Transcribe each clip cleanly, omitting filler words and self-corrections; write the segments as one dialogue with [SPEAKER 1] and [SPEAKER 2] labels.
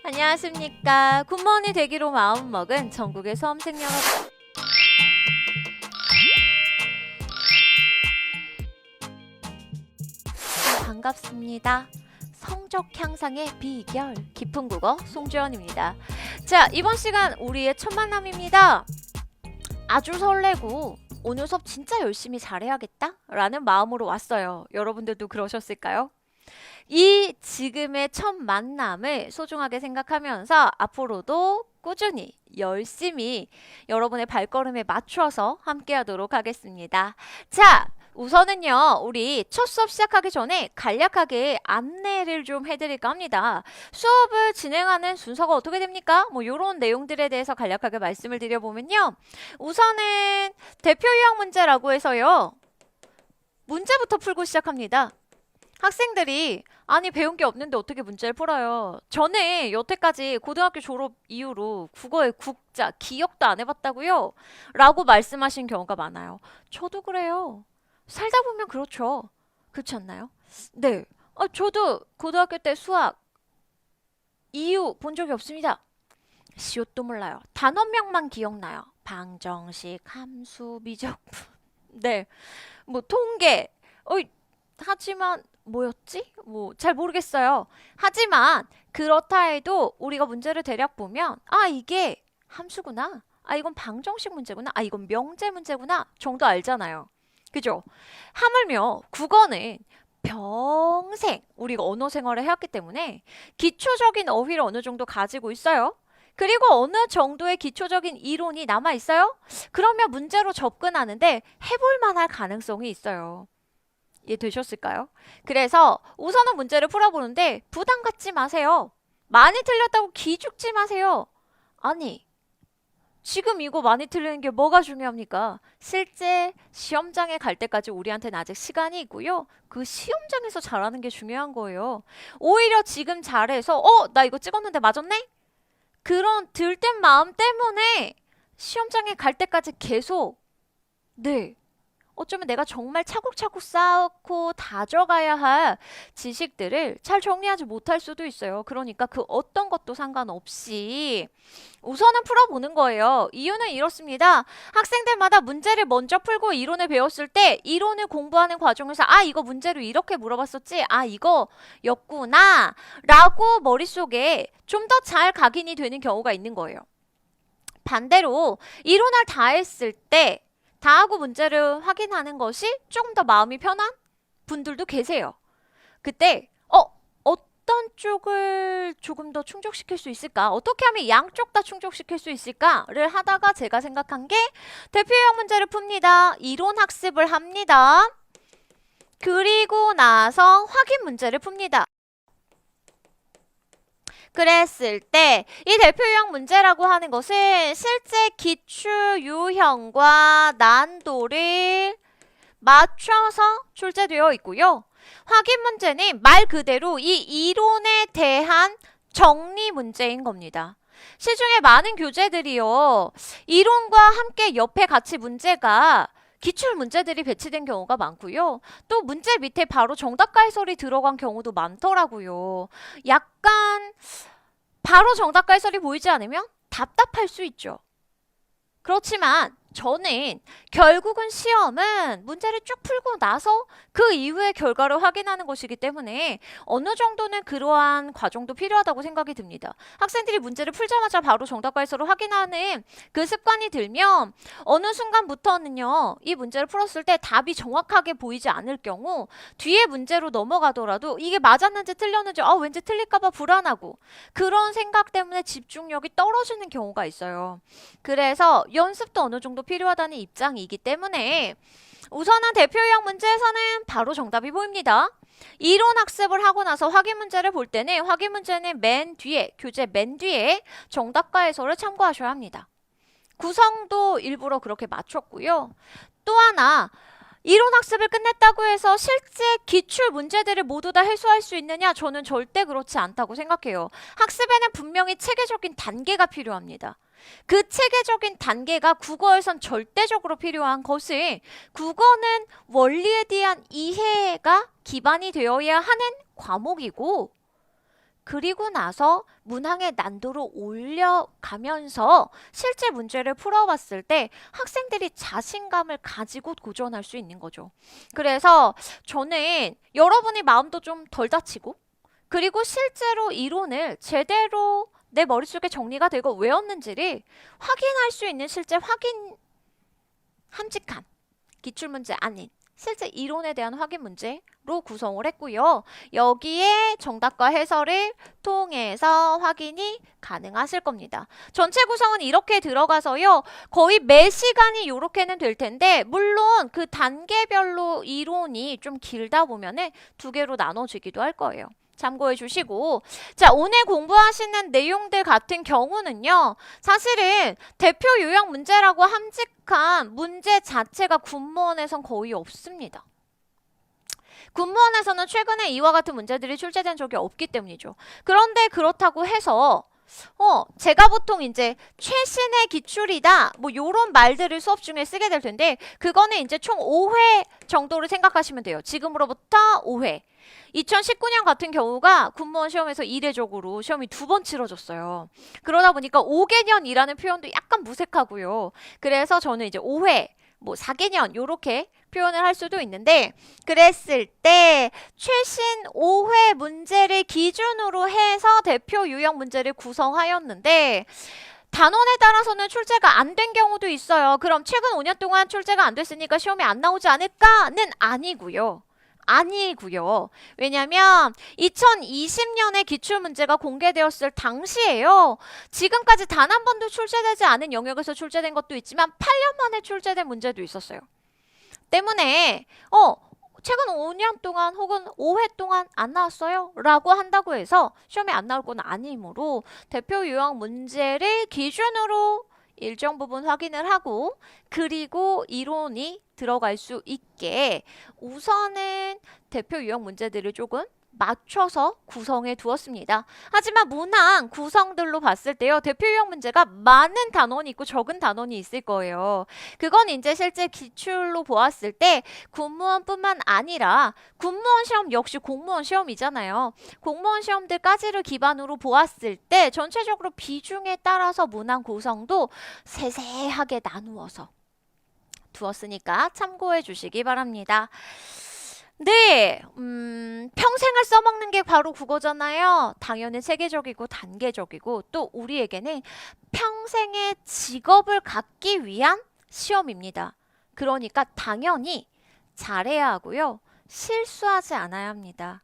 [SPEAKER 1] 안녕하십니까. 굿모닝 되기로 마음먹은 전국의 수험생 여러분. 반갑습니다. 성적 향상의 비결 깊은 국어 송주연입니다. 자, 이번 시간 우리의 첫 만남입니다. 아주 설레고 오늘 수업 진짜 열심히 잘해야겠다 라는 마음으로 왔어요. 여러분들도 그러셨을까요? 이 지금의 첫 만남을 소중하게 생각하면서 앞으로도 꾸준히 열심히 여러분의 발걸음에 맞춰서 함께 하도록 하겠습니다. 자, 우선은요, 우리 첫 수업 시작하기 전에 간략하게 안내를 좀 해드릴까 합니다. 수업을 진행하는 순서가 어떻게 됩니까? 뭐 이런 내용들에 대해서 간략하게 말씀을 드려보면요. 우선은 대표 유형 문제라고 해서요. 문제부터 풀고 시작합니다. 학생들이 아니 배운 게 없는데 어떻게 문제를 풀어요? 저는 여태까지 고등학교 졸업 이후로 국어의 국자 기억도 안 해봤다고요? 라고 말씀하신 경우가 많아요. 저도 그래요. 살다 보면 그렇죠. 그렇지 않나요? 네. 저도 고등학교 때 수학 이유 본 적이 없습니다. 시옷도 몰라요. 단원명만 기억나요. 방정식, 함수, 미적분. 네. 뭐 통계. 하지만 뭐였지? 뭐 잘 모르겠어요. 하지만 그렇다 해도 우리가 문제를 대략 보면 이게 함수구나. 이건 방정식 문제구나. 이건 명제 문제구나. 정도 알잖아요. 그죠? 하물며 국어는 평생 우리가 언어 생활을 해왔기 때문에 기초적인 어휘를 어느 정도 가지고 있어요. 그리고 어느 정도의 기초적인 이론이 남아 있어요? 그러면 문제로 접근하는데 해볼 만할 가능성이 있어요. 이해되셨을까요? 그래서 우선은 문제를 풀어보는데 부담 갖지 마세요. 많이 틀렸다고 기죽지 마세요. 아니, 지금 이거 많이 틀리는 게 뭐가 중요합니까? 실제 시험장에 갈 때까지 우리한테는 아직 시간이 있고요. 그 시험장에서 잘하는 게 중요한 거예요. 오히려 지금 잘해서 나 이거 찍었는데 맞았네? 그런 들뜬 마음 때문에 시험장에 갈 때까지 계속 어쩌면 내가 정말 차곡차곡 쌓고 다져가야 할 지식들을 잘 정리하지 못할 수도 있어요. 그러니까 그 어떤 것도 상관없이 우선은 풀어보는 거예요. 이유는 이렇습니다. 학생들마다 문제를 먼저 풀고 이론을 배웠을 때 이론을 공부하는 과정에서 이거 문제로 이렇게 물어봤었지? 이거였구나 라고 머릿속에 좀 더 잘 각인이 되는 경우가 있는 거예요. 반대로 이론을 다 했을 때 다 하고 문제를 확인하는 것이 조금 더 마음이 편한 분들도 계세요. 그때 어떤 쪽을 조금 더 충족시킬 수 있을까? 어떻게 하면 양쪽 다 충족시킬 수 있을까를 하다가 제가 생각한 게 대표형 문제를 풉니다. 이론 학습을 합니다. 그리고 나서 확인 문제를 풉니다. 그랬을 때 이 대표 유형 문제라고 하는 것은 실제 기출 유형과 난도를 맞춰서 출제되어 있고요. 확인 문제는 말 그대로 이 이론에 대한 정리 문제인 겁니다. 시중에 많은 교재들이요. 이론과 함께 옆에 같이 문제가 기출 문제들이 배치된 경우가 많고요. 또 문제 밑에 바로 정답과 해설이 들어간 경우도 많더라고요. 약간 바로 정답과 해설이 보이지 않으면 답답할 수 있죠. 그렇지만 저는 결국은 시험은 문제를 쭉 풀고 나서 그 이후의 결과를 확인하는 것이기 때문에 어느 정도는 그러한 과정도 필요하다고 생각이 듭니다. 학생들이 문제를 풀자마자 바로 정답과 해설을 확인하는 그 습관이 들면 어느 순간부터는요. 이 문제를 풀었을 때 답이 정확하게 보이지 않을 경우 뒤에 문제로 넘어가더라도 이게 맞았는지 틀렸는지 왠지 틀릴까봐 불안하고 그런 생각 때문에 집중력이 떨어지는 경우가 있어요. 그래서 연습도 어느 정도 필요하다는 입장이기 때문에 우선은 대표 유형 문제에서는 바로 정답이 보입니다. 이론 학습을 하고 나서 확인 문제를 볼 때는 확인 문제는 맨 뒤에, 교재 맨 뒤에 정답과 해설을 참고하셔야 합니다. 구성도 일부러 그렇게 맞췄고요. 또 하나 이론 학습을 끝냈다고 해서 실제 기출 문제들을 모두 다 해소할 수 있느냐? 저는 절대 그렇지 않다고 생각해요. 학습에는 분명히 체계적인 단계가 필요합니다. 그 체계적인 단계가 국어에선 절대적으로 필요한 것이 국어는 원리에 대한 이해가 기반이 되어야 하는 과목이고 그리고 나서 문항의 난도를 올려가면서 실제 문제를 풀어봤을 때 학생들이 자신감을 가지고 도전할 수 있는 거죠. 그래서 저는 여러분이 마음도 좀 덜 다치고 그리고 실제로 이론을 제대로 내 머릿속에 정리가 되고 외웠는지를 확인할 수 있는 실제 확인 함직한 기출문제 아닌 실제 이론에 대한 확인 문제로 구성을 했고요. 여기에 정답과 해설을 통해서 확인이 가능하실 겁니다. 전체 구성은 이렇게 들어가서요. 거의 매 시간이 이렇게는 될 텐데 물론 그 단계별로 이론이 좀 길다 보면은 두 개로 나눠지기도 할 거예요. 참고해 주시고 자 오늘 공부하시는 내용들 같은 경우는요. 사실은 대표 요약 문제라고 함직한 문제 자체가 군무원에선 거의 없습니다. 군무원에서는 최근에 이와 같은 문제들이 출제된 적이 없기 때문이죠. 그런데 그렇다고 해서 제가 보통 이제 최신의 기출이다 뭐 요런 말들을 수업 중에 쓰게 될 텐데 그거는 이제 총 5회 정도를 생각하시면 돼요. 지금으로부터 5회. 2019년 같은 경우가 군무원 시험에서 이례적으로 시험이 2번 치러졌어요. 그러다 보니까 5개년이라는 표현도 약간 무색하고요. 그래서 저는 이제 5회, 뭐 4개년 요렇게 표현을 할 수도 있는데 그랬을 때 최신 5회 문제를 기준으로 해서 대표 유형 문제를 구성하였는데 단원에 따라서는 출제가 안 된 경우도 있어요. 그럼 최근 5년 동안 출제가 안 됐으니까 시험에 안 나오지 않을까는 아니고요. 왜냐면 2020년에 기출문제가 공개되었을 당시에요. 지금까지 단 한 번도 출제되지 않은 영역에서 출제된 것도 있지만 8년 만에 출제된 문제도 있었어요. 때문에 최근 5년 동안 혹은 5회 동안 안 나왔어요? 라고 한다고 해서 시험에 안 나올 건 아니므로 대표 유형 문제를 기준으로 일정 부분 확인을 하고 그리고 이론이 들어갈 수 있게 우선은 대표 유형 문제들을 조금 맞춰서 구성해 두었습니다. 하지만 문항 구성들로 봤을 때요. 대표 유형 문제가 많은 단원이 있고 적은 단원이 있을 거예요. 그건 이제 실제 기출로 보았을 때 군무원뿐만 아니라 군무원 시험 역시 공무원 시험이잖아요. 공무원 시험들까지를 기반으로 보았을 때 전체적으로 비중에 따라서 문항 구성도 세세하게 나누어서 두었으니까 참고해 주시기 바랍니다. 네, 평생을 써먹는 게 바로 국어잖아요. 당연히 세계적이고 단계적이고 또 우리에게는 평생의 직업을 갖기 위한 시험입니다. 그러니까 당연히 잘해야 하고요. 실수하지 않아야 합니다.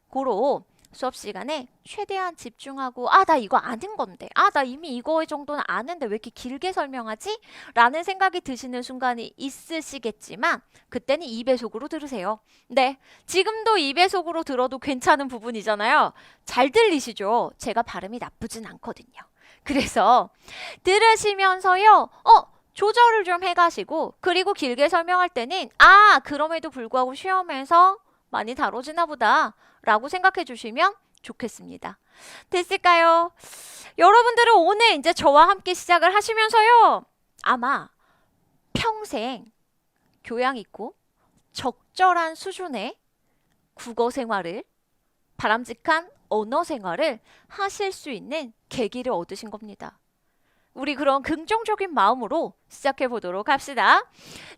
[SPEAKER 1] 고로 수업 시간에 최대한 집중하고 나 이거 아는 건데 나 이미 이거 정도는 아는데 왜 이렇게 길게 설명하지? 라는 생각이 드시는 순간이 있으시겠지만 그때는 2배속으로 들으세요. 네, 지금도 2배속으로 들어도 괜찮은 부분이잖아요. 잘 들리시죠? 제가 발음이 나쁘진 않거든요. 그래서 들으시면서요. 조절을 좀 해가시고 그리고 길게 설명할 때는 그럼에도 불구하고 시험에서 많이 다뤄지나 보다 라고 생각해 주시면 좋겠습니다. 됐을까요? 여러분들은 오늘 이제 저와 함께 시작을 하시면서요. 아마 평생 교양 있고 적절한 수준의 국어 생활을 바람직한 언어 생활을 하실 수 있는 계기를 얻으신 겁니다. 우리 그런 긍정적인 마음으로 시작해 보도록 합시다.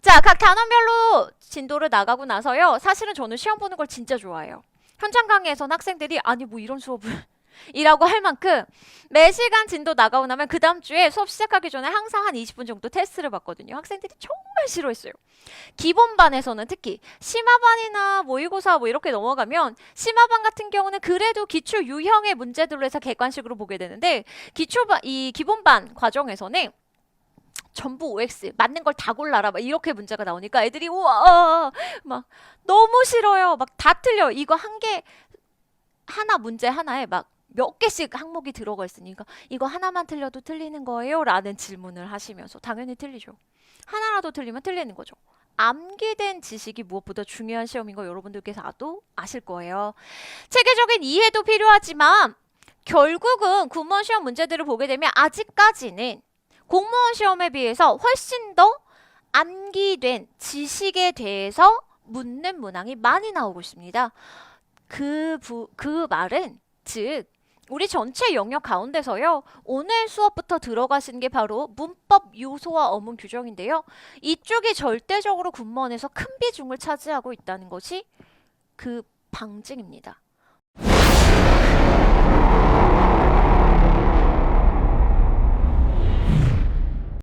[SPEAKER 1] 자, 각 단원별로 진도를 나가고 나서요. 사실은 저는 시험 보는 걸 진짜 좋아해요. 현장 강의에서는 학생들이 아니 뭐 이런 수업을 이라고 할 만큼 매 시간 진도 나가고 나면 그 다음 주에 수업 시작하기 전에 항상 한 20분 정도 테스트를 받거든요. 학생들이 정말 싫어했어요. 기본반에서는 특히 심화반이나 모의고사 뭐 이렇게 넘어가면 심화반 같은 경우는 그래도 기출 유형의 문제들로 해서 객관식으로 보게 되는데 이 기본반 과정에서는 전부 OX 맞는 걸 다 골라라 막 이렇게 문제가 나오니까 애들이 우와 막 너무 싫어요. 막 다 틀려. 이거 한 개 하나 문제 하나에 막 몇 개씩 항목이 들어가 있으니까 이거 하나만 틀려도 틀리는 거예요? 라는 질문을 하시면서 당연히 틀리죠. 하나라도 틀리면 틀리는 거죠. 암기된 지식이 무엇보다 중요한 시험인 거 여러분들께서도 아실 거예요. 체계적인 이해도 필요하지만 결국은 군무원 시험 문제들을 보게 되면 아직까지는 공무원 시험에 비해서 훨씬 더 암기된 지식에 대해서 묻는 문항이 많이 나오고 있습니다. 그 말은 즉 우리 전체 영역 가운데서요. 오늘 수업부터 들어가신 게 바로 문법 요소와 어문 규정인데요. 이쪽이 절대적으로 군문에서 큰 비중을 차지하고 있다는 것이 그 방증입니다.